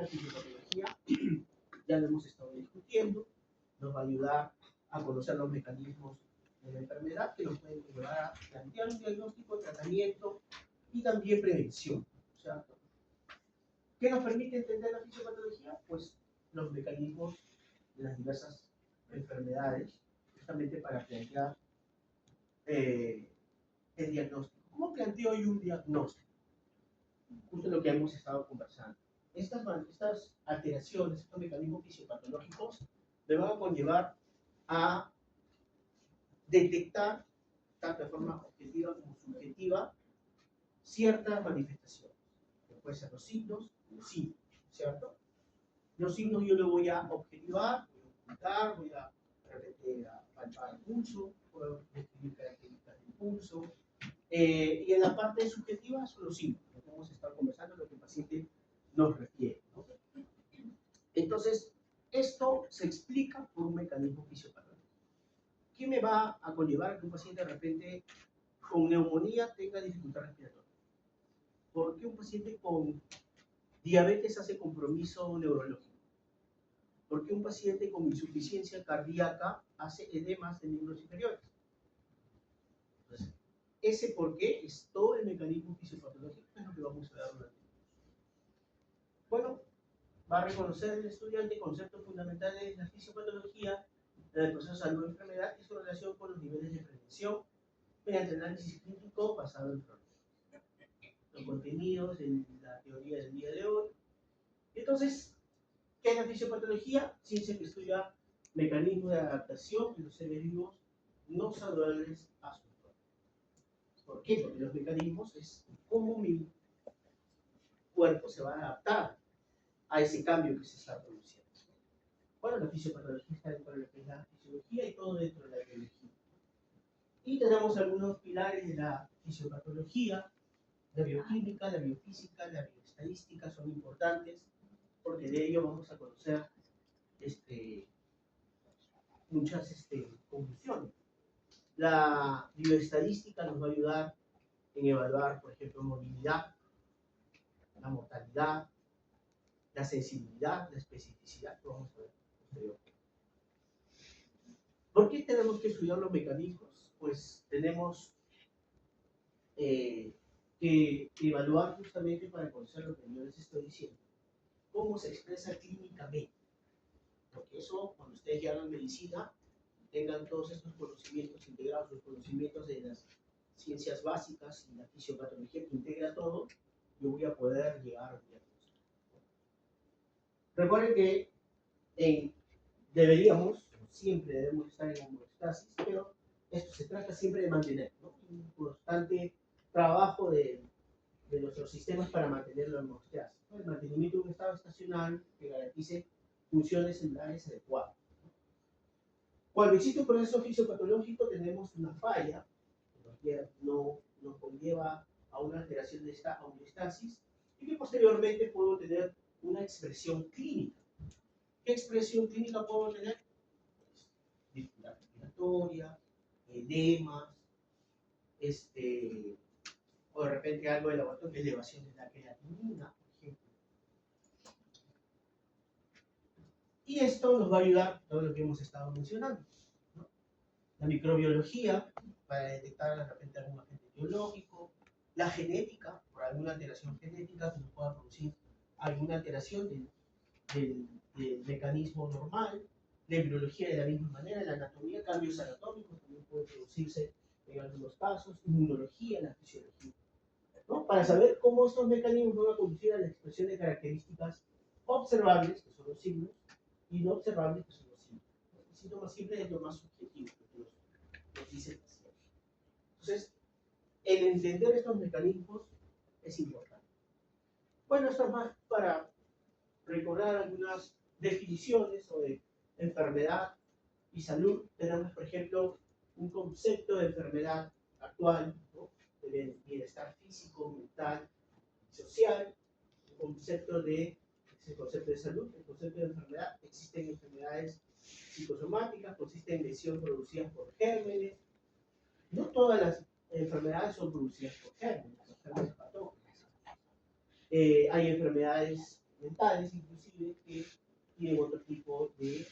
la fisiopatología, ya lo hemos estado discutiendo, nos va a ayudar a conocer los mecanismos de la enfermedad que nos pueden llevar a plantear un diagnóstico, tratamiento y también prevención. ¿Cierto? ¿Qué nos permite entender la fisiopatología? Pues los mecanismos de las diversas enfermedades, justamente para plantear el diagnóstico. ¿Cómo planteo yo un diagnóstico? Justo lo que hemos estado conversando. Estas alteraciones, estos mecanismos fisiopatológicos, me van a conllevar a detectar, tanto de forma objetiva como subjetiva, ciertas manifestaciones. Pueden ser los signos, los síntomas, ¿cierto? Los signos yo los voy a objetivar, voy a ocultar, voy a palpar el pulso, puedo describir características del pulso. Y en la parte subjetiva son los síntomas, lo que hemos estado conversando, lo que el paciente nos refiere, ¿no? Entonces, esto se explica por un mecanismo fisiopatológico. ¿Qué me va a conllevar a que un paciente de repente con neumonía tenga dificultad respiratoria? ¿Por qué un paciente con diabetes hace compromiso neurológico? ¿Por qué un paciente con insuficiencia cardíaca hace edemas de miembros inferiores? Entonces, ese por qué es todo el mecanismo fisiopatológico, que es lo que vamos a dar durante el curso. Bueno, va a reconocer el estudiante conceptos fundamentales de la fisiopatología, del proceso de salud y enfermedad y su relación con los niveles de prevención mediante análisis clínico basado en problemas. Los contenidos de la teoría del día de hoy. Entonces, ¿qué es la fisiopatología? Ciencia que estudia mecanismos de adaptación de los seres vivos no saludables a su entorno. ¿Por qué? Porque los mecanismos es cómo mi cuerpo se va a adaptar a ese cambio que se está produciendo. Bueno, la fisiopatología está dentro de lo que es la fisiología y todo dentro de la biología. Y tenemos algunos pilares de la fisiopatología, la bioquímica, la biofísica, la bioestadística son importantes, porque de ello vamos a conocer muchas conclusiones. La bioestadística nos va a ayudar en evaluar, por ejemplo, movilidad, la mortalidad, la sensibilidad, la especificidad, que vamos a ver posteriormente. ¿Por qué tenemos que estudiar los mecanismos? Pues tenemos que evaluar justamente para conocer lo que yo les estoy diciendo, cómo se expresa clínicamente. Porque eso, cuando ustedes ya hagan medicina, tengan todos estos conocimientos integrados, los conocimientos de las ciencias básicas y la fisiopatología que integra todo, yo voy a poder llegar a un diagnóstico. Recuerden que siempre debemos estar en homeostasis, pero esto se trata siempre de mantener, ¿no? Un constante trabajo de nuestros sistemas para mantener la homeostasis, ¿no? El mantenimiento de un estado estacionario que garantice funciones celulares adecuadas. Cuando existe un proceso fisiopatológico tenemos una falla que nos conlleva a una alteración de esta homeostasis y que posteriormente puedo tener una expresión clínica. ¿Qué expresión clínica puedo tener? Dificultad respiratoria, edemas, o de repente algo de laboratorio, elevación de la creatinina, por ejemplo. Y esto nos va a ayudar todo lo que hemos estado mencionando, ¿no? La microbiología, para detectar de repente algún agente biológico, la genética, por alguna alteración genética que nos pueda producir alguna alteración del mecanismo normal, la embriología de la misma manera, la anatomía, cambios anatómicos también pueden producirse en algunos casos, inmunología, la fisiología, ¿no? Para saber cómo estos mecanismos van a conducir a la expresión de características observables, que son los signos, y no observables, que son los síntomas. El síntoma siempre es lo más subjetivo que nos dice el paciente. Entonces, el entender estos mecanismos es importante. Bueno, esto es más para recordar algunas definiciones sobre enfermedad y salud. Tenemos, por ejemplo, un concepto de enfermedad actual, ¿no? De bienestar físico, mental, social, un concepto de salud, el concepto de enfermedad. Existen enfermedades psicosomáticas, consisten en lesiones producidas por gérmenes. No todas las enfermedades son producidas por gérmenes, enfermedades patógenas. Hay enfermedades mentales, inclusive, que tienen otro tipo de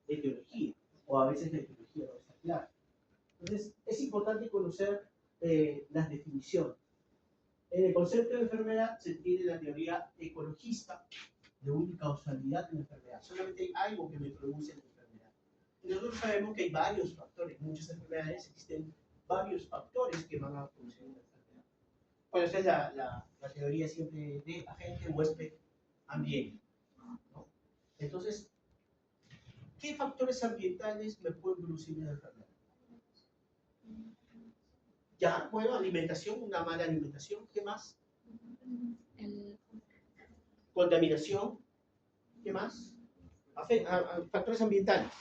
etiología, o a veces la etiología no está clara. Entonces, es importante conocer las definiciones. En el concepto de enfermedad se tiene la teoría ecologista de unicausalidad de la enfermedad. Solamente hay algo que me produce la enfermedad. Y nosotros sabemos que hay varios factores. En muchas enfermedades existen varios factores que van a producir una enfermedad. Bueno, esa es la teoría siempre de agente, huésped, ambiente, ¿no? Entonces, ¿qué factores ambientales me pueden producir una enfermedad? Ya, bueno, alimentación, una mala alimentación. ¿Qué más? Contaminación. ¿Qué más? Factores ambientales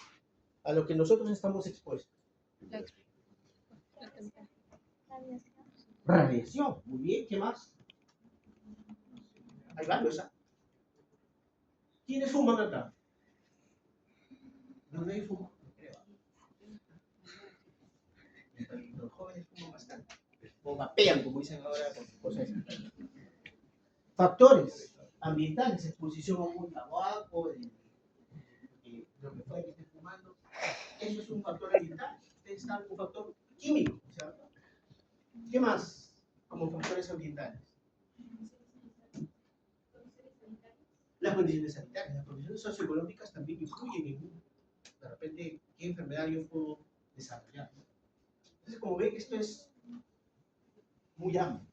a los que nosotros estamos expuestos. Radiación. Muy bien. ¿Qué más? Hay varios. ¿Quiénes fuman acá? No, nadie fuma. Los jóvenes fuman bastante. O vapean, como dicen ahora, con cosas. Factores ambientales, exposición a un tabaco, lo que fuera que esté fumando. Eso es un factor ambiental. Ustedes están un factor químico, ¿cierto? ¿Qué más como factores ambientales? Las condiciones sanitarias, las condiciones socioeconómicas también influyen en, de repente, qué enfermedad yo puedo desarrollar. Entonces, como ven, esto es muy amplio.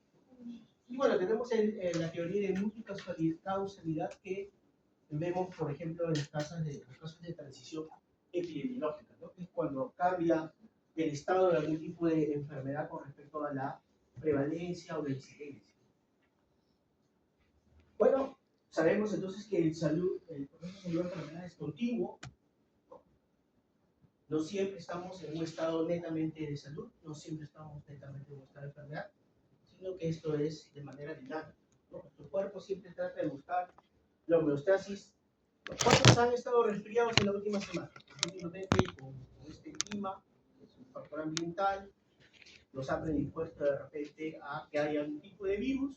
Y bueno, tenemos la teoría de multicausalidad que vemos, por ejemplo, en los casos de transición epidemiológica, ¿no? Es cuando cambia el estado de algún tipo de enfermedad con respecto a la prevalencia o la incidencia. Bueno, sabemos entonces que el proceso de salud de enfermedad es continuo. No siempre estamos en un estado netamente de salud, no siempre estamos netamente en un estado de enfermedad, sino que esto es de manera dinámica, ¿no? Nuestro cuerpo siempre trata de buscar la homeostasis. ¿Cuántos han estado resfriados en la última semana? Últimamente con este clima, que es un factor ambiental, nos ha predispuesto de repente a que haya un tipo de virus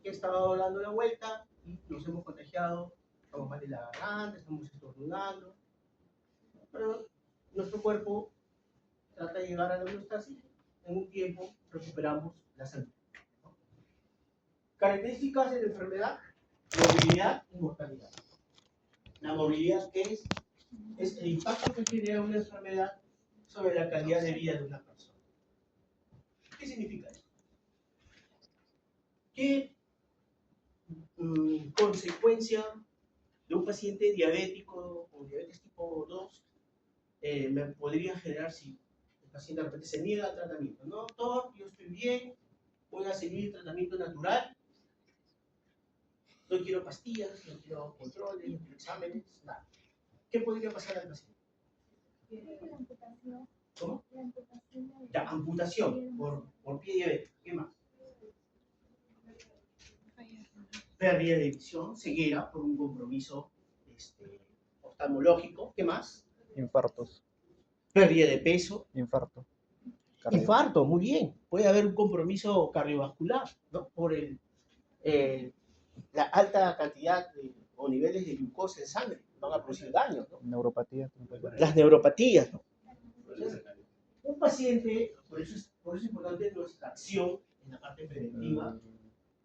que estaba dando la vuelta y nos hemos contagiado, estamos mal de la garganta, estamos estornudando, pero nuestro cuerpo trata de llegar a la homeostasis, en un tiempo recuperamos la salud. Características de la enfermedad: movilidad y mortalidad. La movilidad, ¿qué es? Es el impacto que genera una enfermedad sobre la calidad de vida de una persona. ¿Qué significa eso? ¿Qué consecuencia de un paciente diabético o diabetes tipo 2 me podría generar si el paciente de repente se niega al tratamiento? No, doctor, yo estoy bien, voy a seguir el tratamiento natural, no quiero pastillas, no quiero controles, no quiero exámenes, nada. ¿Qué podría pasar al paciente? ¿Cómo? La amputación por pie diabético. ¿Qué más? Pérdida de visión, ceguera por un compromiso oftalmológico. ¿Qué más? Infartos. Pérdida de peso. Infarto. Infarto, muy bien. Puede haber un compromiso cardiovascular, ¿no? Por la alta cantidad o niveles de glucosa en sangre. Van a producir daño, ¿no? Neuropatía. Las neuropatías, ¿no? Entonces, un paciente, por eso es importante nuestra acción en la parte preventiva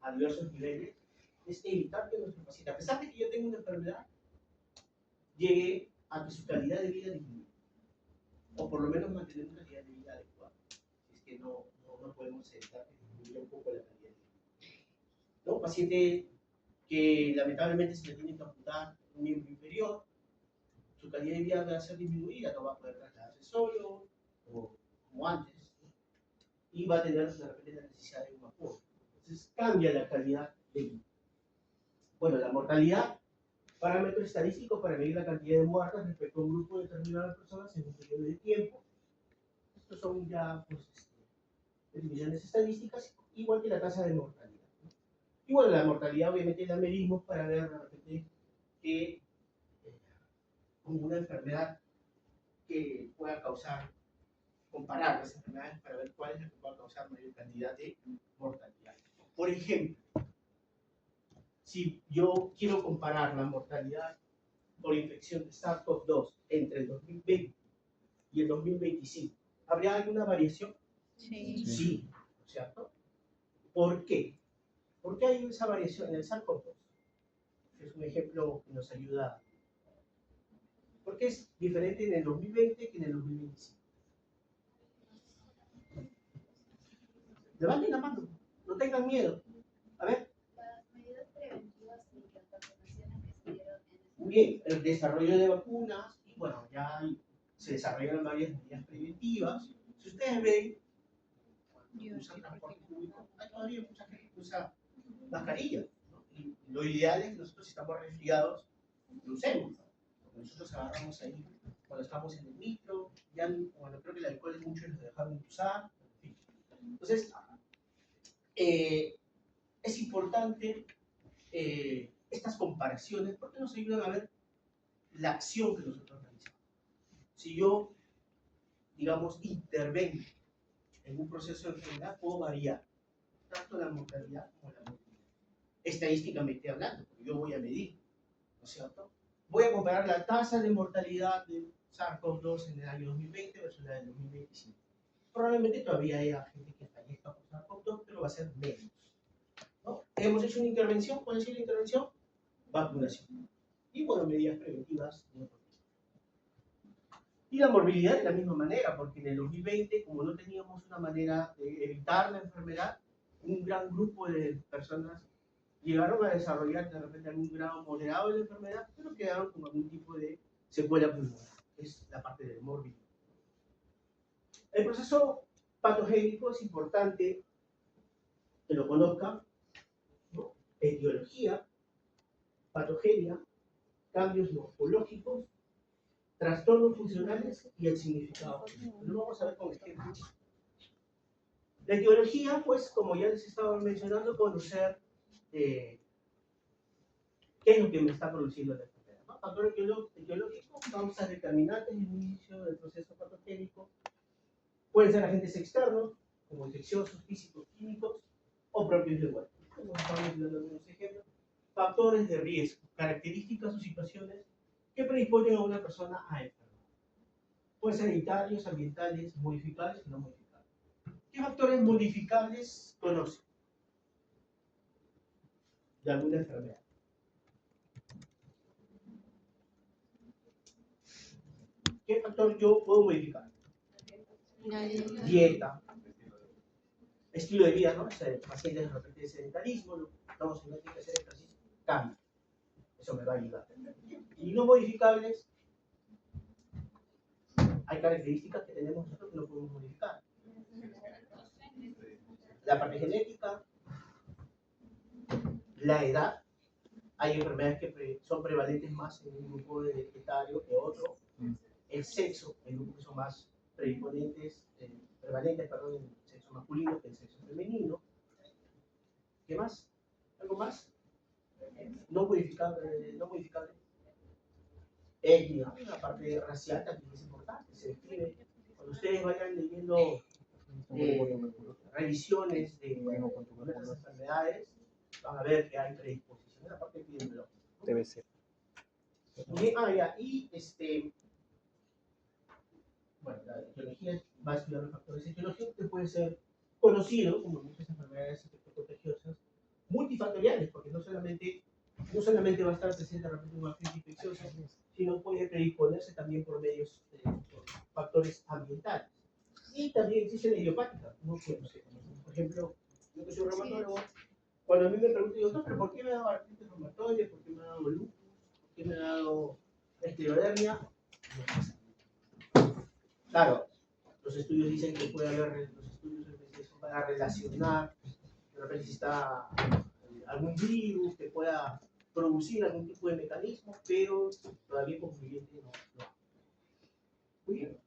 a diversos niveles, es evitar que nuestro paciente, a pesar de que yo tenga una enfermedad, llegue a que su calidad de vida disminuya, o por lo menos mantener una calidad de vida adecuada. Es que no podemos evitar que disminuya un poco la calidad de vida. ¿No? Un paciente que lamentablemente se le tiene que amputar un miembro inferior, su calidad de vida va a ser disminuida, no va a poder trasladarse solo, o como antes, ¿no? Y va a tener de repente la necesidad de un apoyo. Entonces cambia la calidad de vida. Bueno, la mortalidad, parámetro estadístico para medir la cantidad de muertes respecto a un grupo determinado de personas en un periodo de tiempo. Estos son ya pues, definiciones estadísticas, igual que la tasa de mortalidad, ¿no? Y bueno, la mortalidad obviamente la medimos para ver de repente que como una enfermedad que pueda causar, comparar las enfermedades para ver cuál es la que pueda causar mayor cantidad de mortalidad. Por ejemplo, si yo quiero comparar la mortalidad por infección de SARS-CoV-2 entre el 2020 y el 2025, ¿habría alguna variación? Sí. Sí, ¿cierto? ¿Por qué? ¿Por qué hay esa variación en el SARS-CoV-2? Es un ejemplo que nos ayuda. ¿Por qué es diferente en el 2020 que en el 2025? Levanten la mano, no tengan miedo. A ver. Las medidas preventivas y las vacunaciones que se dieron en Muy bien, el desarrollo de vacunas, y bueno, ya se desarrollaron varias medidas preventivas. Si ustedes ven, cuando usan transporte público, hay todavía mucha gente que usa mascarilla, ¿no? Y lo ideal es que nosotros, si estamos resfriados, lo usemos, ¿no? Porque nosotros agarramos ahí cuando estamos en el micro, ya, bueno, creo que el alcohol es mucho y nos dejaron de usar, en fin. Entonces, es importante estas comparaciones porque nos ayudan a ver la acción que nosotros realizamos. Si yo, digamos, intervengo en un proceso de enfermedad, puedo variar tanto la mortalidad como la morbilidad. Estadísticamente hablando, porque yo voy a medir, ¿no es cierto? Voy a comparar la tasa de mortalidad de SARS-CoV-2 en el año 2020 versus la del 2025. Probablemente todavía haya gente que fallezca por SARS-CoV-2, pero va a ser menos, ¿no? Hemos hecho una intervención. ¿Cuál es la intervención? Vacunación. Y bueno, medidas preventivas. Y la morbilidad de la misma manera, porque en el 2020, como no teníamos una manera de evitar la enfermedad, un gran grupo de personas llegaron a desarrollar de repente algún grado moderado de la enfermedad, pero quedaron con algún tipo de secuela pulmonar. Es la parte del morbilidad. El proceso patogénico es importante que lo conozcan, ¿no? Etiología, patogenia, cambios morfológicos, trastornos funcionales y el significado. Lo vamos a ver con ejemplos. La etiología, pues, como ya les estaba mencionando, conocer qué es lo que me está produciendo la enfermedad, ¿no? Factor etiológico, causas determinantes en el inicio del proceso patogénico. Pueden ser agentes externos, como infecciosos, físicos, químicos, o propios de huerto. Como estamos dando algunos ejemplos. Factores de riesgo, características o situaciones que predisponen a una persona a enfermar. Pueden ser hereditarios, ambientales, modificables y no modificables. ¿Qué factores modificables conocen de alguna enfermedad? ¿Qué factor yo puedo modificar? Dieta, estilo de vida, ¿no? Pacientes de repente de sedentarismo, estamos en una que hacer ejercicio, cambio. Eso me va a ayudar. Y no modificables, hay características que tenemos nosotros que no podemos modificar. La parte genética, la edad, hay enfermedades que son prevalentes más en un grupo de etario que otro. El sexo, hay grupos que son más prevalentes, en el sexo masculino que el sexo femenino. ¿Qué más? ¿Algo más? No modificable, no modificable. Etnia, la parte racial también es importante, se describe. Cuando ustedes vayan leyendo revisiones de nuestras enfermedades, van a ver que hay predisposiciones, la parte epidemiológica. Debe ser. Y, ya, y bueno, la etiología va a estudiar los factores etiológicos que pueden ser conocidos como muchas enfermedades contagiosas, multifactoriales, porque no solamente va a estar presente de repente una crisis infecciosa, sino puede predisponerse también por medios, por factores ambientales. Y también existe la idiopática, no sé, por ejemplo, yo que soy reumatólogo, cuando a mí me preguntan, yo, pero ¿por qué me ha dado artritis reumatoide? ¿Por qué me ha dado lupus? ¿Por qué me ha dado esclerodermia? No pasa. Claro, los estudios dicen que puede haber, los estudios son para relacionar, de repente si está algún virus que pueda producir algún tipo de mecanismo, pero todavía concluyente no. Muy bien.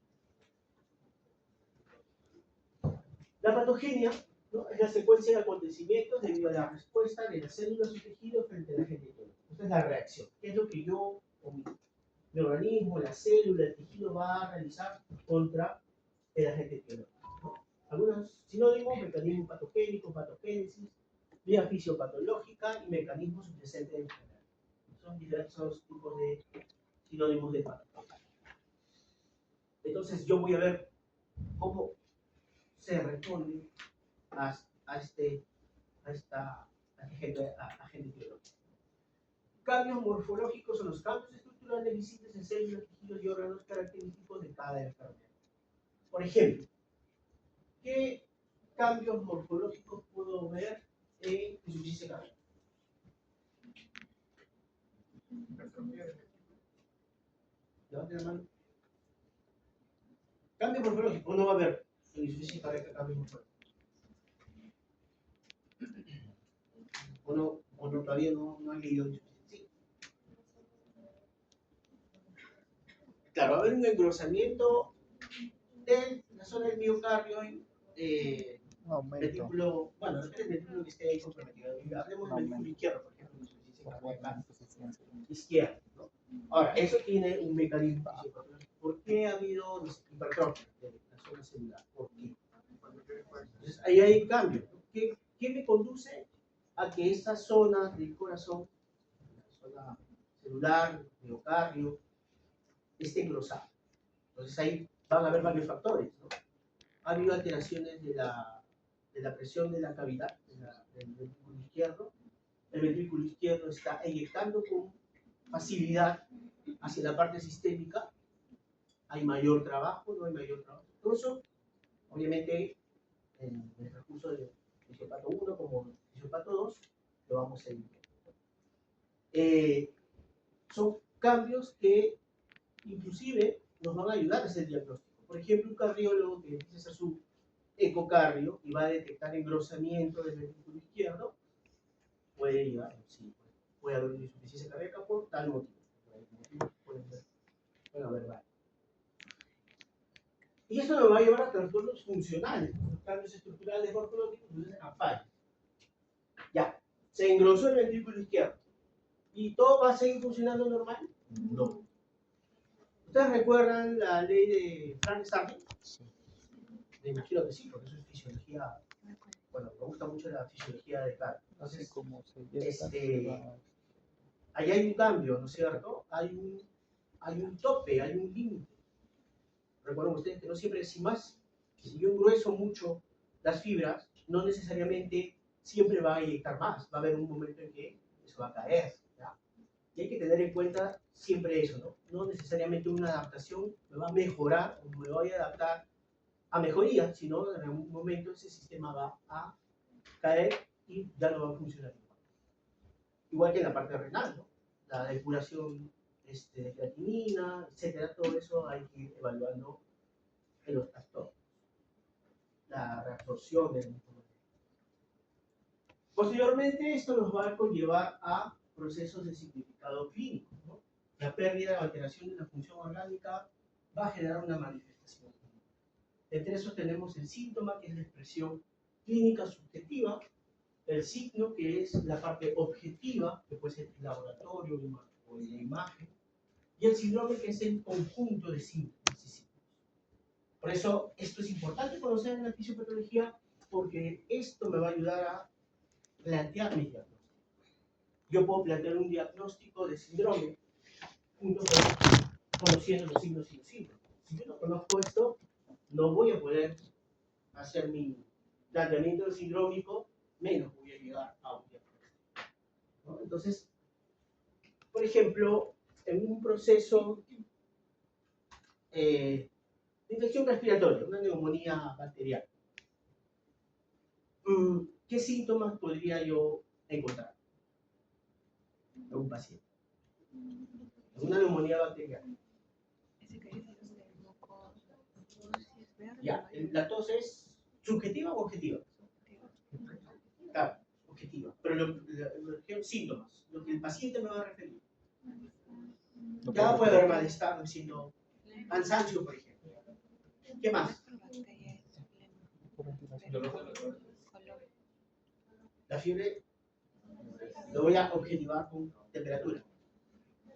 La patogenia, ¿no?, es la secuencia de acontecimientos debido a la respuesta de las células o tejidos frente al agente etiológico. Esta es la reacción. ¿Qué es lo que yo, o mi organismo, la célula, el tejido va a realizar contra el agente etiológico, ¿no? Algunos sinónimos: mecanismo patogénico, patogénesis, vía fisiopatológica y mecanismos subyacentes de enfermedad. Son diversos tipos de sinónimos de patología. Entonces yo voy a ver cómo se responde a esta agente biológica. Cambios morfológicos son los cambios estructurales visibles en células, tejidos y órganos característicos de cada enfermedad. Por ejemplo, ¿qué cambios morfológicos puedo ver en insuficiencia cardíaca? Levante la mano. Cambio morfológico, uno va a ver en insuficiencia cardíaca cambios morfológicos. O no, todavía no han leído insuficiencia. Sí. Claro, va a haber un engrosamiento de la zona del miocardio ventrículo, bueno, depende del ventrículo que esté ahí comprometido. Hablemos del ventrículo izquierdo, por ejemplo, izquierdo, ¿no? Ahora, eso tiene un mecanismo. ¿Por qué ha habido hipertrofia de la zona celular? ¿Por qué? Entonces, ahí hay cambios, ¿no? ¿Qué me conduce a que esta zona del corazón, la zona celular, miocardio, esté engrosada? Entonces, ahí van a haber varios factores, ¿no? Ha habido alteraciones de la presión de la cavidad del ventrículo izquierdo. El ventrículo izquierdo está eyectando con facilidad hacia la parte sistémica. Hay mayor trabajo, no hay mayor trabajo. Todo eso, obviamente, en el recurso de fisiopato 1 como fisiopato 2, lo vamos a ir viendo. Son cambios que inclusive nos van a ayudar a hacer el diagnóstico. Por ejemplo, un cardiólogo que empieza a hacer su ecocardio y va a detectar engrosamiento del ventrículo izquierdo, puede llegar, sí, puede haber una insuficiencia cardíaca por tal motivo. Pueden haber varios. Y eso nos va a llevar a trastornos funcionales, los cambios estructurales morfológicos, entonces a fallos. Ya, se engrosó el ventrículo izquierdo. ¿Y todo va a seguir funcionando normal? No. ¿Ustedes recuerdan la ley de Frank Starling? Sí. Me imagino que sí, porque eso es fisiología. Bueno, me gusta mucho la fisiología de cardio. Entonces, así como ahí hay un cambio, ¿no es cierto? Hay un tope, hay un límite. Recuerden ustedes que no siempre, si yo engrueso mucho las fibras, no necesariamente siempre va a eyectar más. Va a haber un momento en que eso va a caer. ¿Ya? Y hay que tener en cuenta siempre eso, ¿no? No necesariamente una adaptación me va a mejorar o me voy a adaptar a mejoría, sino en algún momento ese sistema va a caer y ya no va a funcionar igual. Igual que en la parte renal, ¿no? La depuración de creatinina, etcétera, todo eso hay que ir evaluando en los trastornos. La reabsorción del mismo. Posteriormente, esto nos va a conllevar a procesos de significado clínico, ¿no? La pérdida o alteración de la función orgánica va a generar una manifestación. Entre esos tenemos el síntoma, que es la expresión clínica subjetiva, el signo, que es la parte objetiva, que puede ser el laboratorio o la imagen, y el síndrome, que es el conjunto de síntomas y signos. Por eso, esto es importante conocer en la fisiopatología, porque esto me va a ayudar a plantear mis diagnósticos. Yo puedo plantear un diagnóstico de síndrome junto con conociendo los signos y los síntomas. Si yo no conozco esto, no voy a poder hacer mi planteamiento sindrómico, menos voy a llegar a un diagnóstico, ¿no? Entonces, por ejemplo, en un proceso de infección respiratoria, una neumonía bacteriana, ¿qué síntomas podría yo encontrar en un paciente? En una neumonía bacteriana. Ya, la tos es subjetiva o objetiva. Claro, objetiva. Pero los síntomas, lo que el paciente me va a referir. Ya puede haber malestar, siendo cansancio, por ejemplo. ¿Qué más? La fiebre lo voy a objetivar con temperatura.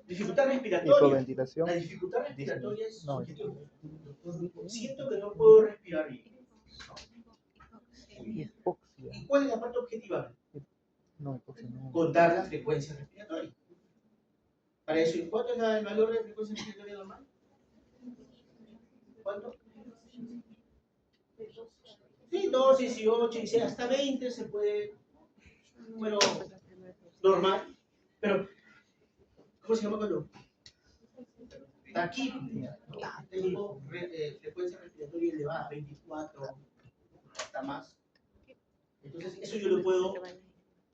Dificultad respiratoria. La dificultad respiratoria es subjetiva. Siento que no puedo respirar bien. ¿Y cuál es la parte objetiva? No, hipoxia no. contar la frecuencia respiratoria. Para eso, ¿cuánto es el valor de frecuencia respiratoria normal? ¿Cuánto? Sí, 2, 18, 16, hasta 20 se puede, bueno, normal, pero ¿cómo se llama cuando? Taquipnea, ¿no? Tengo frecuencia respiratoria elevada, 24, hasta más. Entonces, eso yo lo puedo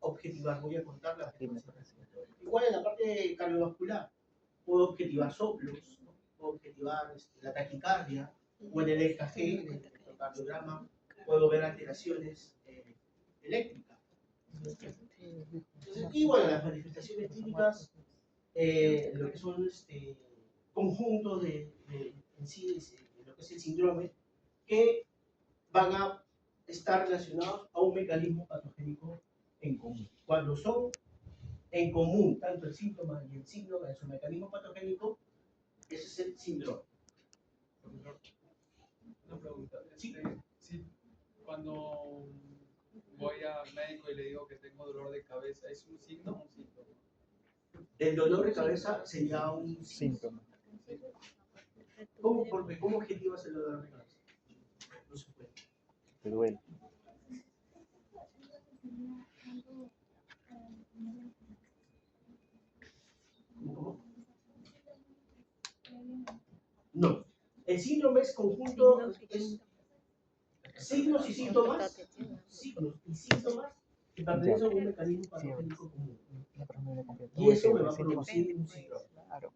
objetivar, voy a contar la frecuencia respiratoria. Igual en la parte cardiovascular, puedo objetivar soplos, ¿no? Puedo objetivar la taquicardia, o en el EKG, en el electrocardiograma, puedo ver alteraciones eléctricas. Entonces, y bueno, las manifestaciones clínicas, lo que son conjuntos en sí, de lo que es el síndrome, que van a estar relacionados a un mecanismo patogénico en común. Cuando son en común tanto el síntoma y el signo de su mecanismo patogénico, ese es el síndrome. Una pregunta. Sí. Sí, cuando voy al médico y le digo que tengo dolor de cabeza, ¿es un signo o un síntoma? El dolor de cabeza sería un síntoma. ¿Cómo objetivas el dolor de cabeza? No se puede. Te duele. ¿Cómo? No. El síndrome es conjunto, es signos y síntomas, que pertenecen a un mecanismo patogénico común. Y eso me va a producir un síndrome. Claro.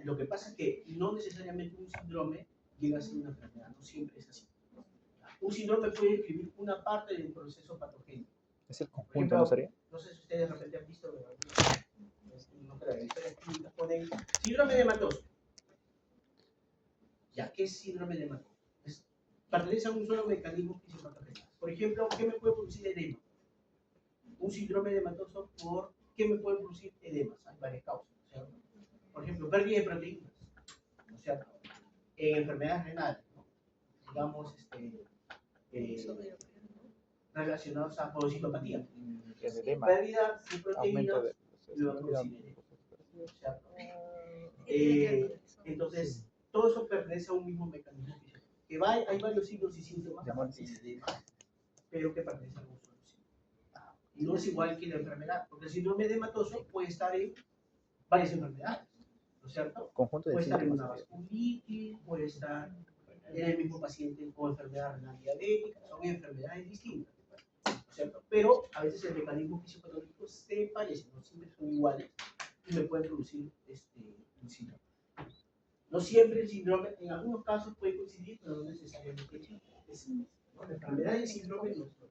Lo que pasa es que no necesariamente un síndrome llega a ser una enfermedad, no siempre es así. Un síndrome puede describir una parte del proceso patogénico. Es el Por conjunto, ejemplo, ¿no sería? no sé si ustedes de repente han visto, no creo, historias clínicas ponen síndrome de hematoso. Ya, ¿qué es síndrome de hematoso? Pertenece a un solo mecanismo fisiopatogénico. Por ejemplo, ¿qué me puede producir edema? Un síndrome de hematoso, ¿por qué me puede producir edemas? Hay varias causas, ¿cierto? Por ejemplo, pérdida de proteínas, ¿no es cierto? En enfermedades renales, ¿no? Digamos, relacionados a podocitopatía. El edema. Pérdida de Aumento proteínas, de y va a producir edema, ¿cierto? Entonces, Sí. todo eso pertenece a un mismo mecanismo físico. Que hay varios signos y síntomas, aparte del edema, pero que pertenecen a un solo signo. Y no es igual que la enfermedad, porque el síndrome de hematoso puede estar en varias enfermedades, ¿no es cierto? Conjunto de Puede estar en una síntomas. vasculitis, puede estar en el mismo paciente con enfermedad renal diabética, son enfermedades distintas, ¿no es cierto? Pero a veces el mecanismo fisiopatológico se parece, no siempre son iguales y me pueden producir un síndrome. No siempre el síndrome, en algunos casos puede coincidir, pero no necesariamente es, ¿no? La enfermedad y el síndrome no es lo mismo.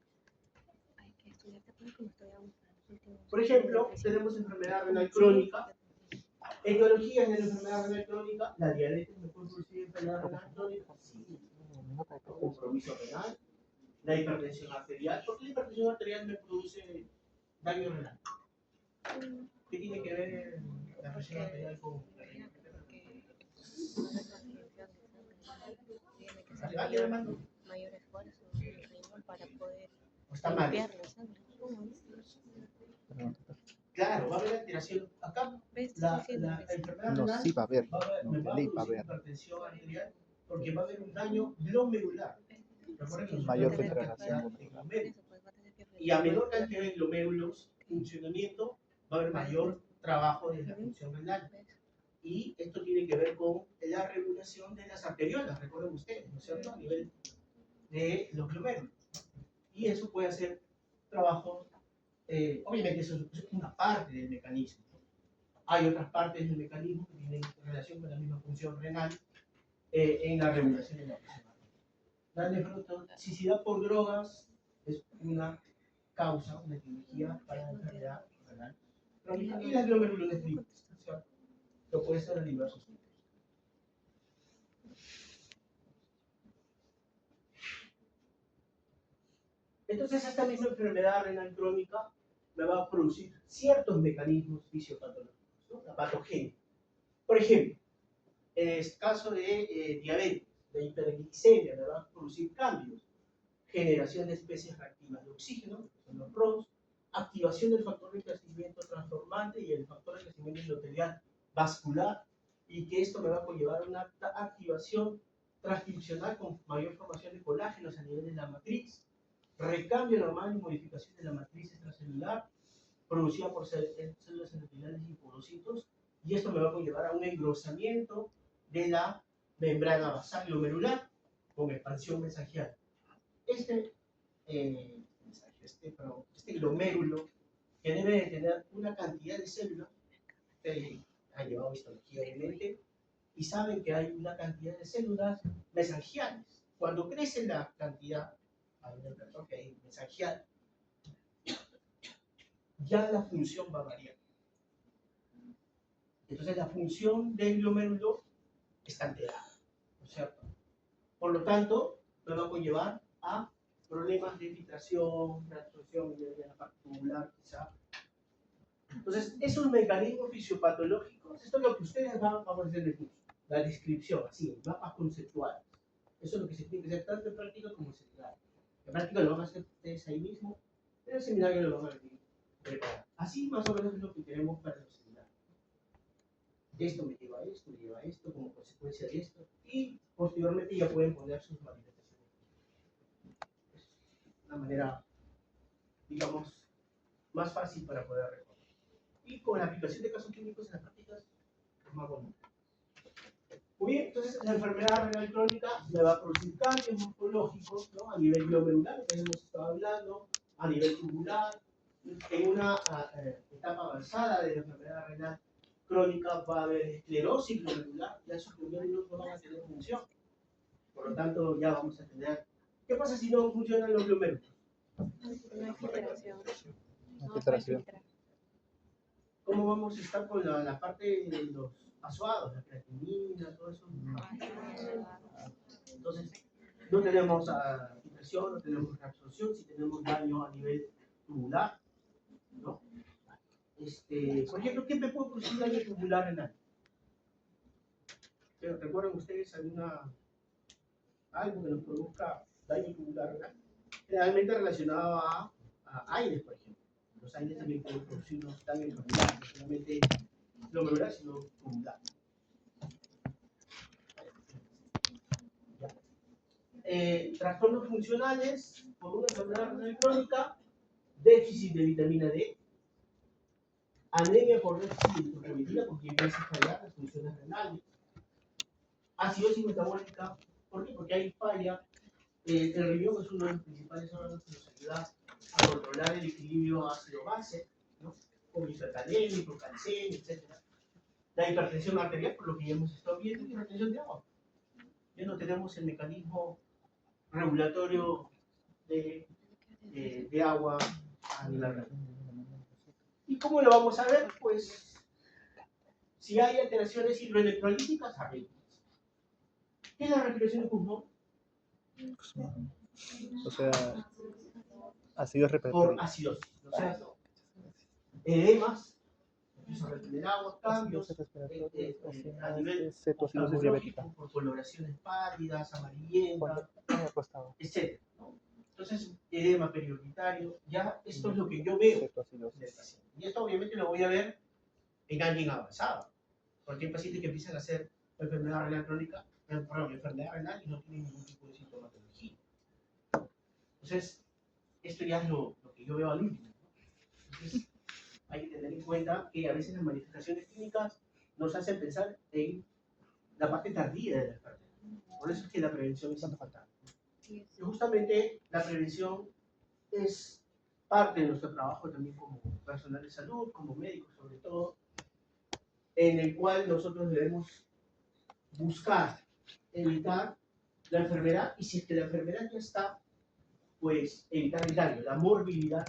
Por ejemplo, tenemos enfermedad renal crónica. Etiologías de la enfermedad renal crónica, la diabetes me puede producir enfermedad renal crónica, sí. Compromiso renal, la hipertensión arterial. ¿Por qué la hipertensión arterial me produce daño renal? ¿Qué tiene que ver la presión arterial con la renal? Mayor esfuerzo en el riñón para poder Está mal. limpiar la sangre. Claro, va a haber alteración. Acá la enfermedad No, renal sí va a haber. me va a No, va a producir haber. hipertensión arterial porque va a haber un daño glomerular. Recuerden que Mayor nosotros tenemos filtración cantidad de glomérulos. Y a menor cantidad de glomérulos, funcionamiento, va a haber mayor trabajo de la función renal. Y esto tiene que ver con la regulación de las arteriolas, recuerden ustedes, ¿no es cierto? A nivel de los glomérulos. Y eso puede hacer trabajo, obviamente eso es una parte del mecanismo, ¿no? Hay otras partes del mecanismo que tienen relación con la misma función renal en la regulación de la presión arterial. La nefrotoxicidad por drogas es una causa, una etiología para la enfermedad renal crónica y la glomerulonefritis, ¿cierto? Lo puede ser de diversos tipos. Entonces, esta misma enfermedad renal crónica me va a producir ciertos mecanismos fisiopatológicos, ¿no? La patogenia. Por ejemplo, en el caso de diabetes, La hiperglicemia me va a producir cambios. Generación de especies reactivas de oxígeno, que son los ROS, activación del factor de crecimiento transformante y el factor de crecimiento endotelial vascular, y que esto me va a conllevar a una activación transcripcional con mayor formación de colágenos a nivel de la matriz, recambio normal y modificación de la matriz extracelular producida por células endoteliales y podocitos, y esto me va a conllevar a un engrosamiento de la membrana basal glomerular con expansión mesangial. Este glomérulo, que debe de tener una cantidad de células, ustedes han llevado histología obviamente, y saben que hay una cantidad de células mesangiales. Cuando crece la cantidad, mesangial, ya la función va a variar. Entonces la función del glomérulo está alterada, ¿no es cierto? Por lo tanto, me va a conllevar a problemas de filtración, de absorción de la parte tubular, quizá. Entonces, esos mecanismos fisiopatológicos, esto es lo que ustedes van a hacer en el curso, la descripción, así, mapas conceptuales. Eso es lo que se tiene que hacer tanto en práctica como en seminario. En práctica lo van a hacer ustedes ahí mismo, en el seminario lo van a preparar. Así más o menos es lo que queremos para los seminarios. Esto me lleva a esto, como consecuencia de esto, y posteriormente ya pueden poner sus manifestaciones. Es una manera, digamos, más fácil para poder recordar. Y con la aplicación de casos clínicos en las prácticas, es más bonito. Muy bien, entonces la enfermedad renal crónica me va a producir cambios morfológicos, ¿no? A nivel glomerular, que hemos estado hablando, a nivel tubular. En una etapa avanzada de la enfermedad renal crónica va a haber esclerosis glomerular, ya esos glomérulos no van a tener función. Por lo tanto, ya vamos a tener... ¿Qué pasa si no funcionan los glomérulos? No hay filtración. No Filtración. filtra. ¿Cómo vamos a estar con la parte de los asuados, la creatinina, todo eso? Entonces, no tenemos filtración, no tenemos reabsorción, si tenemos daño a nivel tubular, ¿no? Por ejemplo, ¿qué me puede producir daño tubular renal? ¿Recuerdan ustedes algo que nos produzca daño tubular renal? Generalmente relacionado a aires, por ejemplo. Los aires también pueden producirnos daño tubular, no solamente glomerular, sino tubular. Trastornos funcionales por una enfermedad renal crónica, déficit de vitamina D, anemia por déficit de insulina, porque empieza a fallar las funciones renales, acidosis metabólica, ¿por qué? Porque hay falla. El riñón es uno de los principales órganos que nos ayuda a controlar el equilibrio ácido-base, ¿no? Como hipercalémico, calcemia, etc. La hipertensión arterial, por lo que ya hemos estado viendo, y retención de agua. Ya no tenemos el mecanismo regulatorio de agua a nivel renal. ¿Y cómo lo vamos a ver? Pues, si hay alteraciones hidroelectrolíticas, arritmias. ¿Qué es la respiración de pulmón? O sea, ácido Por respiratorio. acidosis. O sea, edemas, empieza a retener agua, cambios a nivel Cetoacidosis diabética. por coloraciones pálidas, amarillentas, etc. ¿no? Entonces, edema periorbitario, ya esto es lo que yo veo del paciente. Y esto obviamente lo voy a ver en alguien avanzado. Porque hay pacientes que empiezan a hacer enfermedad renal crónica, enfermedad renal y no tienen ningún tipo de sintomatología. Entonces, esto ya es lo que yo veo al último, ¿no? Entonces, hay que tener en cuenta que a veces las manifestaciones clínicas nos hacen pensar en la parte tardía de la enfermedad. Por eso es que la prevención es importante. Y justamente la prevención es parte de nuestro trabajo también como personal de salud, como médicos sobre todo, en el cual nosotros debemos buscar evitar la enfermedad, y si es que la enfermedad ya está, pues evitar el daño, la morbilidad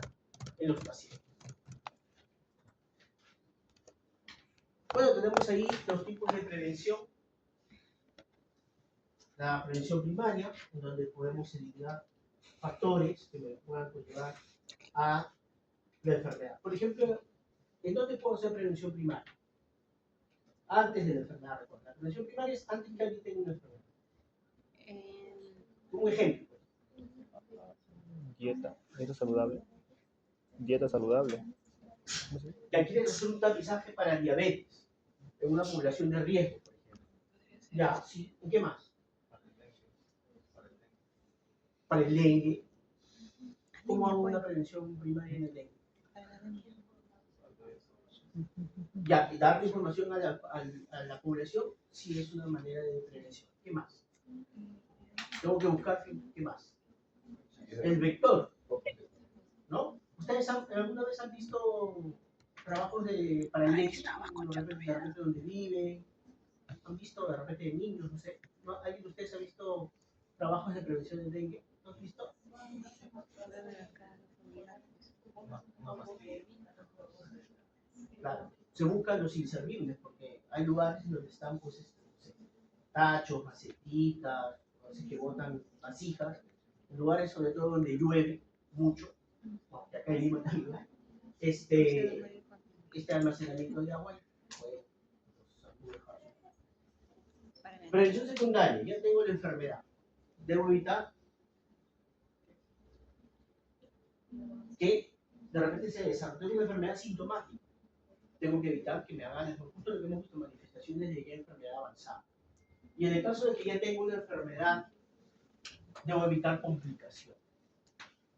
en los pacientes. Bueno, tenemos ahí los tipos de prevención. La prevención primaria, en donde podemos eliminar factores que me puedan conllevar a la enfermedad. Por ejemplo, ¿en dónde puedo hacer prevención primaria? Antes de la enfermedad, recuerda. La prevención primaria es antes que alguien tenga una enfermedad. Un ejemplo. Dieta saludable. Dieta saludable. Ya quieres hacer un tapizaje para diabetes en una población de riesgo, por ejemplo. Ya, sí. ¿Y qué más? Para el dengue. ¿Cómo hago una prevención primaria en el dengue? Ya, y darle información a la población sí es una manera de prevención. ¿Qué más? Tengo que buscar, ¿qué más? El vector, ¿no? ¿Ustedes alguna vez han visto trabajos para el dengue? De repente donde viven, han visto de repente de niños, no sé. ¿No? ¿Alguien de ustedes ha visto trabajos de prevención del dengue? ¿No han visto? Claro, se buscan los inservibles porque hay lugares donde están pues, no sé, tachos, macetitas, así que botan vasijas, en lugares sobre todo donde llueve mucho, ¿no? Que acá en Lima también hay, este almacenamiento de agua. Prevención secundaria, ya tengo la enfermedad, debo evitar que de repente se desarrolle una enfermedad sintomática. Tengo que evitar que me hagan justo lo que hemos visto, manifestaciones de ya enfermedad avanzada. Y en el caso de que ya tengo una enfermedad, debo evitar complicaciones.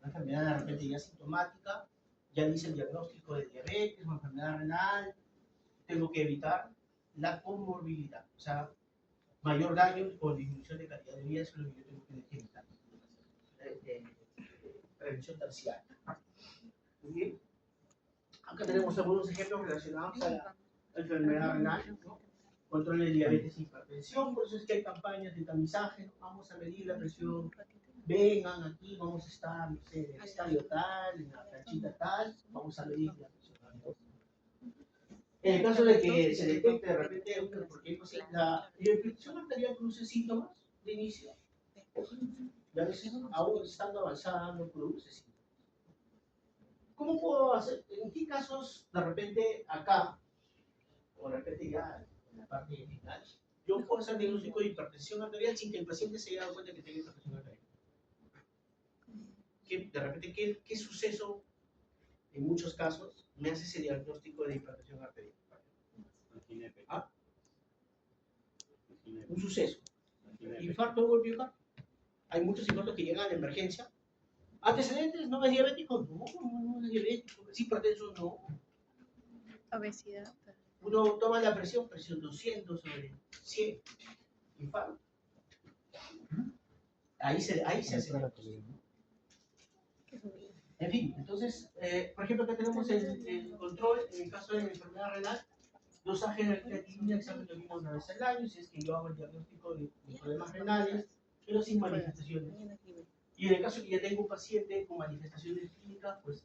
Una enfermedad de repente ya sintomática, ya dice el diagnóstico de diabetes o enfermedad renal, tengo que evitar la comorbilidad, o sea, mayor daño o disminución de calidad de vida, eso es lo que yo tengo que evitar. Prevención terciaria. Muy bien. Acá tenemos algunos ejemplos relacionados a la enfermedad renal, ¿no? Control de diabetes e hipertensión, por eso es que hay campañas de tamizaje, ¿no? Vamos a medir la presión, vengan aquí, vamos a estar, no sé, en el estadio tal, en la canchita tal, vamos a medir la presión. En el caso de que se detecte de repente, porque pues, la hipertensión arterial produce síntomas de inicio, ya ves, aún estando avanzada no produce síntomas. ¿Cómo puedo hacer? ¿En qué casos de repente acá, o de repente ya en la parte final, yo puedo hacer diagnóstico de hipertensión arterial sin que el paciente se haya dado cuenta que tiene hipertensión arterial? De repente, ¿qué suceso en muchos casos me hace ese diagnóstico de hipertensión arterial? ¿Ah? Un suceso. Infarto o golpe miocardio. Hay muchos infartos que llegan a la emergencia. ¿Antecedentes? ¿No es diabético? No es diabético. ¿Es hipertenso? No. Obesidad. Uno toma la presión 200 sobre 100. Infarto. Ahí se hace. En fin, entonces, por ejemplo, acá tenemos el control, en el caso de la enfermedad renal, dosaje de creatinina, examen de orina una vez al año, si es que yo hago el diagnóstico de problemas renales, pero sin manifestaciones. Y en el caso que ya tengo un paciente con manifestaciones clínicas, pues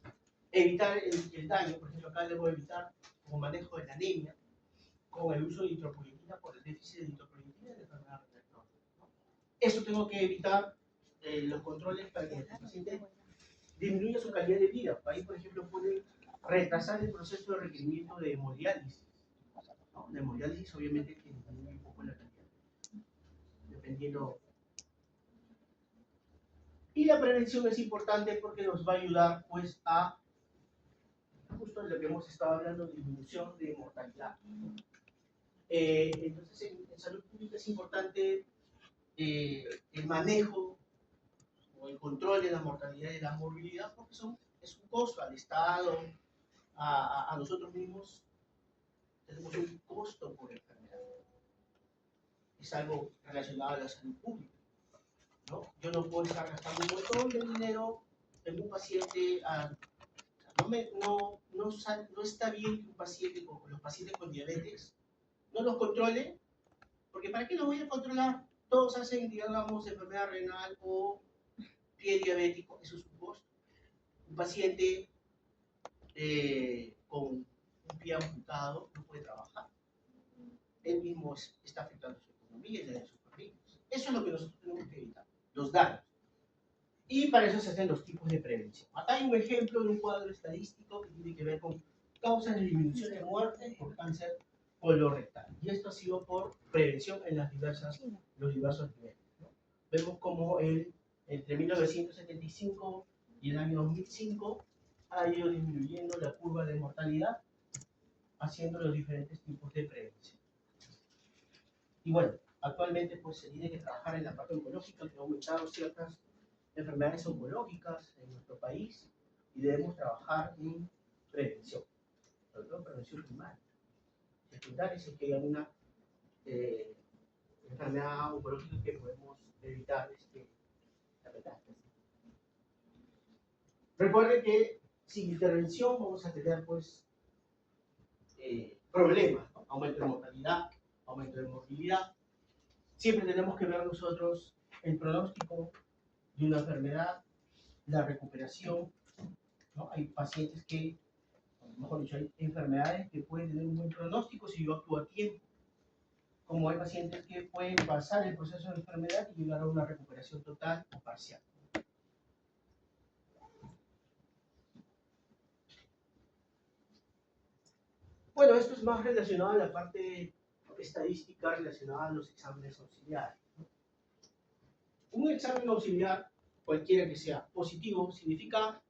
evitar el daño, por ejemplo, acá debo evitar como manejo de la anemia, con el uso de eritropoyetina por el déficit de eritropoyetina de la enfermedad renal. ¿No? Eso tengo que evitar los controles para que el paciente disminuya su calidad de vida. Ahí, por ejemplo, puede retrasar el proceso de requerimiento de hemodiálisis. ¿No? La hemodiálisis, obviamente, que disminuye un poco la calidad, dependiendo. Y la prevención es importante porque nos va a ayudar, pues, a justo en lo que hemos estado hablando, disminución de mortalidad. Entonces, en salud pública es importante el manejo o el control de la mortalidad y de la morbilidad, porque es un costo al Estado, a nosotros mismos. Tenemos un costo por enfermedad. Es algo relacionado a la salud pública, ¿no? Yo no puedo estar gastando un montón de dinero en un paciente. No está bien que un paciente, los pacientes con diabetes, no los controle, porque ¿para qué los voy a controlar? Todos hacen, digamos, enfermedad renal o pie diabético, eso es un costo. Un paciente con un pie amputado no puede trabajar. Él mismo está afectando su economía y la de sus familias. Eso es lo que nosotros tenemos que evitar, los daños. Y para eso se hacen los tipos de prevención. Acá hay un ejemplo de un cuadro estadístico que tiene que ver con causas de disminución de muerte por cáncer colorectal. Y esto ha sido por prevención en los diversos niveles, ¿no? vemos como entre 1975 y el año 2005 ha ido disminuyendo la curva de mortalidad, haciendo los diferentes tipos de prevención. Y bueno, actualmente pues se tiene que trabajar en la parte oncológica, que ha aumentado ciertas enfermedades oncológicas en nuestro país y debemos trabajar en prevención, sobre todo prevención primaria. Secundaria, si es que hay alguna enfermedad oncológica que podemos evitar la metástasis. Recuerden que sin intervención vamos a tener pues problemas, ¿no? Aumento de mortalidad, aumento de morbilidad. Siempre tenemos que ver nosotros el pronóstico de una enfermedad, la recuperación, ¿no? Hay pacientes que, mejor dicho, hay enfermedades que pueden tener un buen pronóstico si yo actúo a tiempo, como hay pacientes que pueden pasar el proceso de enfermedad y llegar a una recuperación total o parcial. Bueno, esto es más relacionado a la parte estadística relacionada a los exámenes auxiliares, ¿no? Un examen auxiliar, cualquiera que sea positivo, significa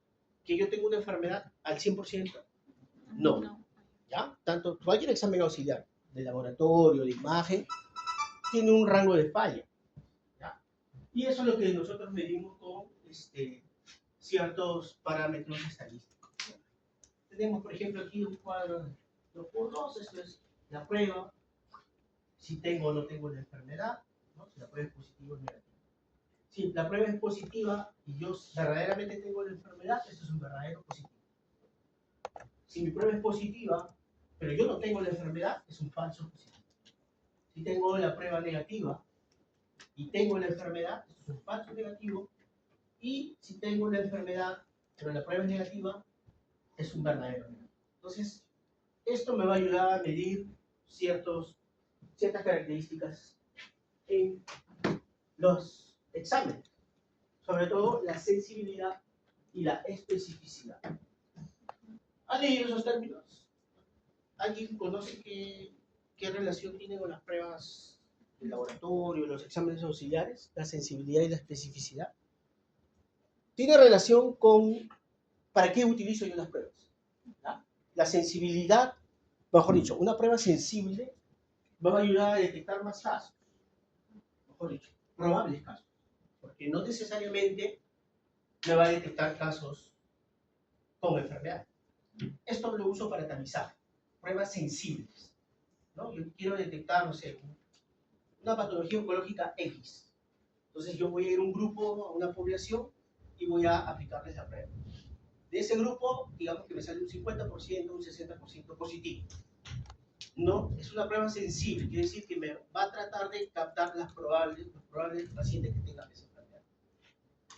que yo tengo una enfermedad al 100%. No. ¿Ya? Tanto cualquier examen auxiliar de laboratorio, de imagen, tiene un rango de falla, ¿ya? Y eso es lo que nosotros medimos con ciertos parámetros estadísticos. Tenemos, por ejemplo, aquí un cuadro de 2x2, esto es la prueba, si tengo o no tengo la enfermedad, ¿no? Si la prueba es positiva o negativa. Si la prueba es positiva y yo verdaderamente tengo la enfermedad, esto es un verdadero positivo. Si mi prueba es positiva, pero yo no tengo la enfermedad, es un falso positivo. Si tengo la prueba negativa y tengo la enfermedad, esto es un falso negativo. Y si tengo la enfermedad, pero la prueba es negativa, es un verdadero negativo. Entonces, esto me va a ayudar a medir ciertas características en los exámenes, sobre todo la sensibilidad y la especificidad. ¿Han leído esos términos? ¿Alguien conoce qué relación tiene con las pruebas de laboratorio, los exámenes auxiliares, la sensibilidad y la especificidad? Tiene relación con para qué utilizo yo las pruebas, ¿ya? La sensibilidad, mejor dicho, una prueba sensible va a ayudar a detectar más casos, mejor dicho, probables casos, porque no necesariamente me va a detectar casos con enfermedad. Esto lo uso para tamizar, pruebas sensibles, ¿no? Yo quiero detectar, no sé, una patología oncológica X. Entonces yo voy a ir a un grupo, a una población, y voy a aplicarles la prueba. De ese grupo, digamos que me sale un 50%, un 60% positivo. No, es una prueba sensible, quiere decir que me va a tratar de captar los probables pacientes que tengan esa enfermedad.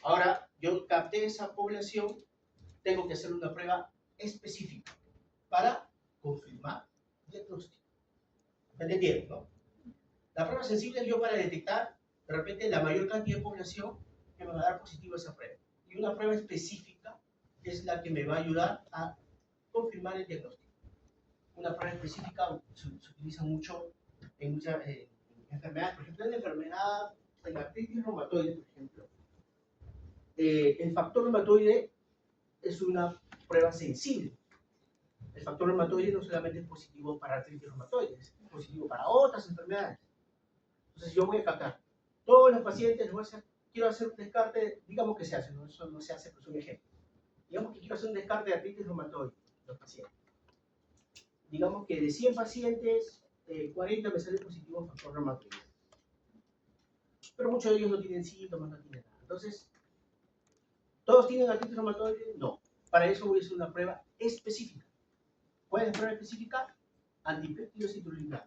Ahora, yo capté esa población, tengo que hacer una prueba específica para confirmar el diagnóstico. ¿Me entendieron, no? La prueba sensible es yo para detectar de repente la mayor cantidad de población que me va a dar positivo a esa prueba. Y una prueba específica es la que me va a ayudar a confirmar el diagnóstico. Una prueba específica se utiliza mucho en muchas enfermedades. Por ejemplo, en la enfermedad, en la artritis reumatoide, por ejemplo, el factor reumatoide es una prueba sensible. El factor reumatoide no solamente es positivo para artritis reumatoide, es positivo para otras enfermedades. Entonces yo voy a captar todos los pacientes, quiero hacer un descarte, digamos que se hace, ¿no? Eso no se hace, pero es un ejemplo. Digamos que quiero hacer un descarte de artritis reumatoide, los pacientes. Digamos que de 100 pacientes, 40 me sale positivo factor reumatoide. Pero muchos de ellos no tienen síntomas, no tienen nada. Entonces, ¿todos tienen artritis reumatoide? No. Para eso voy a hacer una prueba específica. ¿Cuál es la prueba específica? Antipéptidos citrullinas.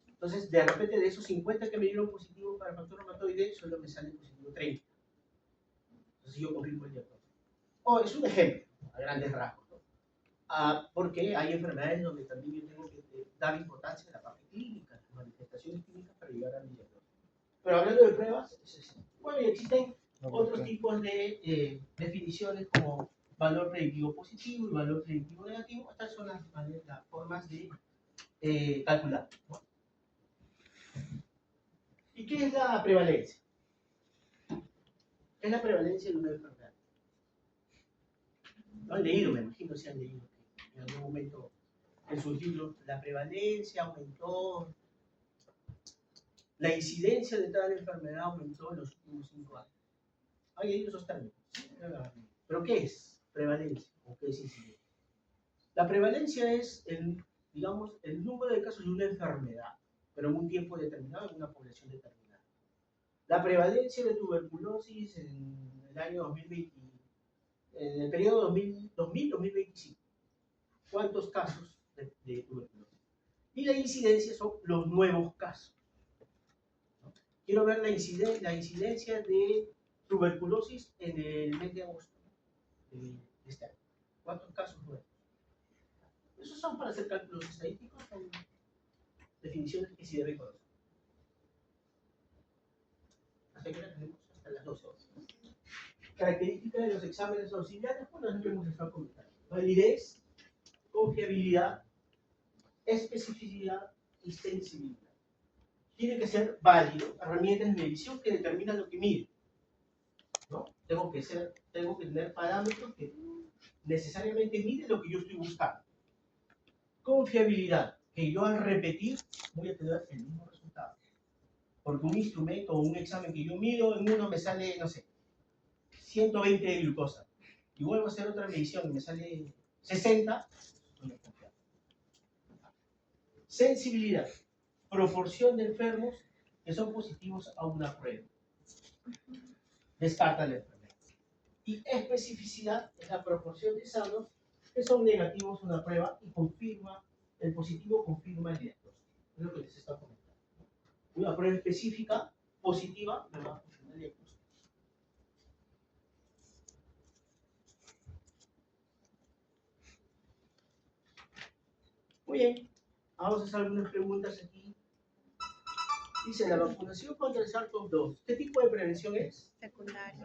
Entonces, de repente, de esos 50 que me dieron positivo para el factor reumatoide, solo me sale positivo 30. Entonces, yo confirmo el diagnóstico. Es un ejemplo, a grandes rasgos, ¿no? Porque hay enfermedades donde también yo tengo que dar importancia a la parte clínica, las manifestaciones clínicas para llegar a mi diagnóstico. Pero hablando de pruebas, es así. Bueno, y existen otros tipos de definiciones como valor predictivo positivo y valor predictivo negativo. Estas son las formas de calcular, ¿no? ¿Y qué es la prevalencia? ¿Qué es la prevalencia de una enfermedad? Lo han leído, me imagino si han leído que en algún momento en sus libros la prevalencia aumentó, la incidencia de tal enfermedad aumentó en los últimos 5 años. ¿Han leído esos términos? ¿Pero qué es prevalencia o qué es incidencia? La prevalencia es digamos, el número de casos de una enfermedad, pero en un tiempo determinado, en una población determinada. La prevalencia de tuberculosis en el año 2020, en el periodo 2000-2025. ¿Cuántos casos de tuberculosis? Y la incidencia son los nuevos casos. ¿No? Quiero ver la incidencia de tuberculosis en el mes de agosto de este año. ¿Cuántos casos nuevos? Esos son para hacer cálculos estadísticos, son definiciones que sí deben conocer. Hasta que tenemos hasta las 12 horas. Características de los exámenes auxiliares, bueno, es lo que hemos estado comentando. Validez, confiabilidad, especificidad y sensibilidad. Tiene que ser válido, herramientas de medición que determinan lo que mide. ¿No? Tengo que tener parámetros que necesariamente miden lo que yo estoy buscando. Confiabilidad, que yo al repetir voy a tener el mismo resultado. Porque un instrumento o un examen que yo mido, en uno me sale, no sé, 120 de glucosa. Y vuelvo a hacer otra medición y me sale 60, no me confío. Sensibilidad, proporción de enfermos que son positivos a una prueba. Descarta la enfermedad. Y especificidad es la proporción de sanos que son negativos a una prueba y el positivo confirma el diagnóstico. Es lo que les está comentando. Una prueba específica positiva me va a confirmar el diagnóstico. Muy bien, vamos a hacer algunas preguntas aquí. Dice, la vacunación contra el SARS-CoV-2, ¿qué tipo de prevención es? Secundaria.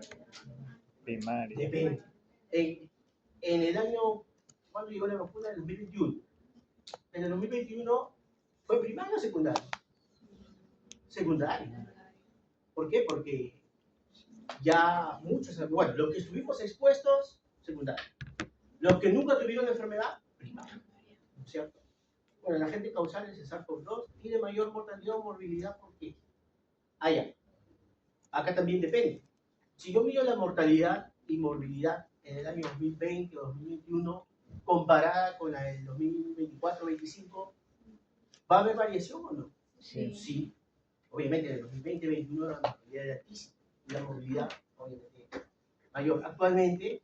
Primaria. Depende. En el año, ¿cuándo llegó la vacuna? En el 2021. En el 2021, ¿fue primaria o secundaria? Secundaria. ¿Por qué? Porque ya muchos, bueno, los que estuvimos expuestos, secundaria. Los que nunca tuvieron la enfermedad, primaria. ¿No es cierto? Bueno, el agente causal es el SARS-CoV-2 y de mayor mortalidad o morbilidad, ¿por qué? Allá. Acá también depende. Si yo miro la mortalidad y morbilidad en el año 2020 o 2021 comparada con la del 2024-25, ¿va a haber variación o no? Sí. Sí. Obviamente en el 2020-2021 la mortalidad era altísima y la morbilidad obviamente mayor. Actualmente,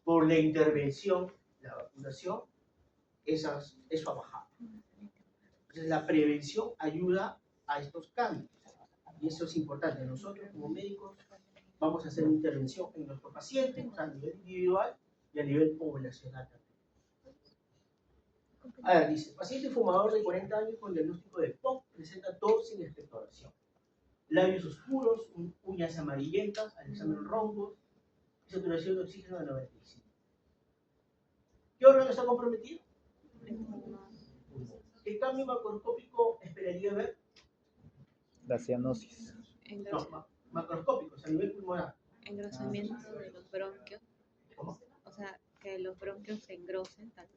por la intervención, la vacunación, eso ha bajado. Entonces la prevención ayuda a estos cambios. Y eso es importante. Nosotros como médicos vamos a hacer una intervención en nuestros pacientes, o sea, a nivel individual y a nivel poblacional también. A ver, dice, paciente fumador de 40 años con diagnóstico de POC presenta tos sin expectoración. Labios oscuros, uñas amarillentas, al examen rombos, saturación de oxígeno de 95. ¿Qué órgano está comprometido? ¿Qué cambio macroscópico esperaría ver? La cianosis. No, macroscópicos, a nivel pulmonar. Engrosamiento de los bronquios. ¿Cómo? O sea, que los bronquios se engrosen. Tal vez.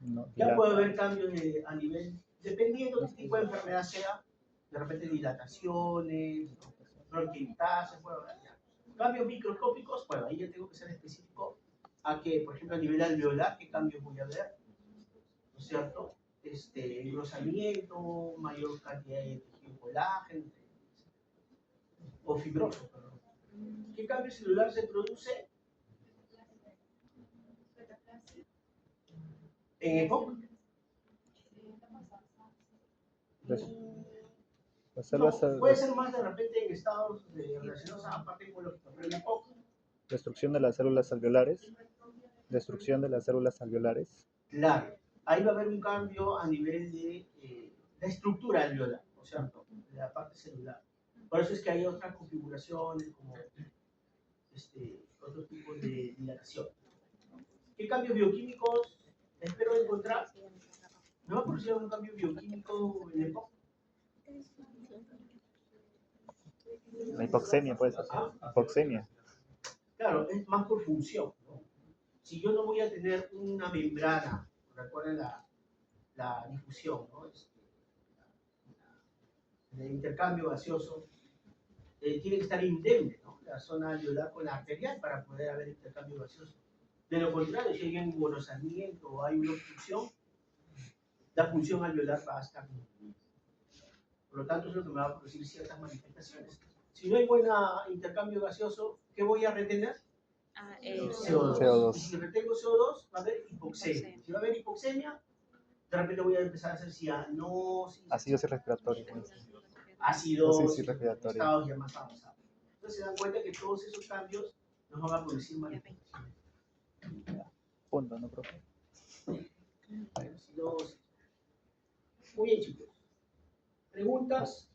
No, Ya puede haber cambios a nivel, dependiendo de qué tipo de enfermedad sea, de repente dilataciones, bronquiolitis, bueno, cambios microscópicos, bueno, ahí ya tengo que ser específico a que, por ejemplo, a nivel alveolar, qué cambios voy a ver, ¿no es cierto? Engrosamiento, mayor cantidad de tejido colágeno, o fibroso, perdón. ¿Qué cambio celular se produce en EPOC? Las células, No, puede ser más de repente en estados relacionados a parte ecológica, pero en EPOC, destrucción de las células alveolares. Destrucción de las células alveolares. claro, ahí va a haber un cambio a nivel de la estructura alveolar, ¿no es cierto? De la parte celular. Por eso es que hay otras configuraciones como otros tipos de dilatación. ¿Qué cambios bioquímicos espero encontrar? ¿Me va a producir algún cambio bioquímico en EPOC? La hipoxemia puede ser. Hipoxemia. Claro, es más por función, ¿no? Si yo no voy a tener una membrana, recuerden la difusión, ¿no? El intercambio gaseoso tiene que estar indemne, ¿no? La zona alveolar con la arterial para poder haber intercambio gaseoso. De lo contrario, si hay un engrosamiento o hay una obstrucción, la función alveolar va a estar disminuida. Por lo tanto, es lo que me va a producir ciertas manifestaciones. Si no hay buen intercambio gaseoso, ¿qué voy a retener? CO2. CO2. Y si retengo CO2, va a haber hipoxemia. Si va a haber hipoxemia, de repente voy a empezar a hacer cianosis, Acidosis respiratoria. ácidos, Sí, respiratoria. estados ya más avanzados. Entonces se dan cuenta que todos esos cambios nos van a producir manifestaciones. Punto, ¿no, profe? Muy bien, chicos. ¿Preguntas?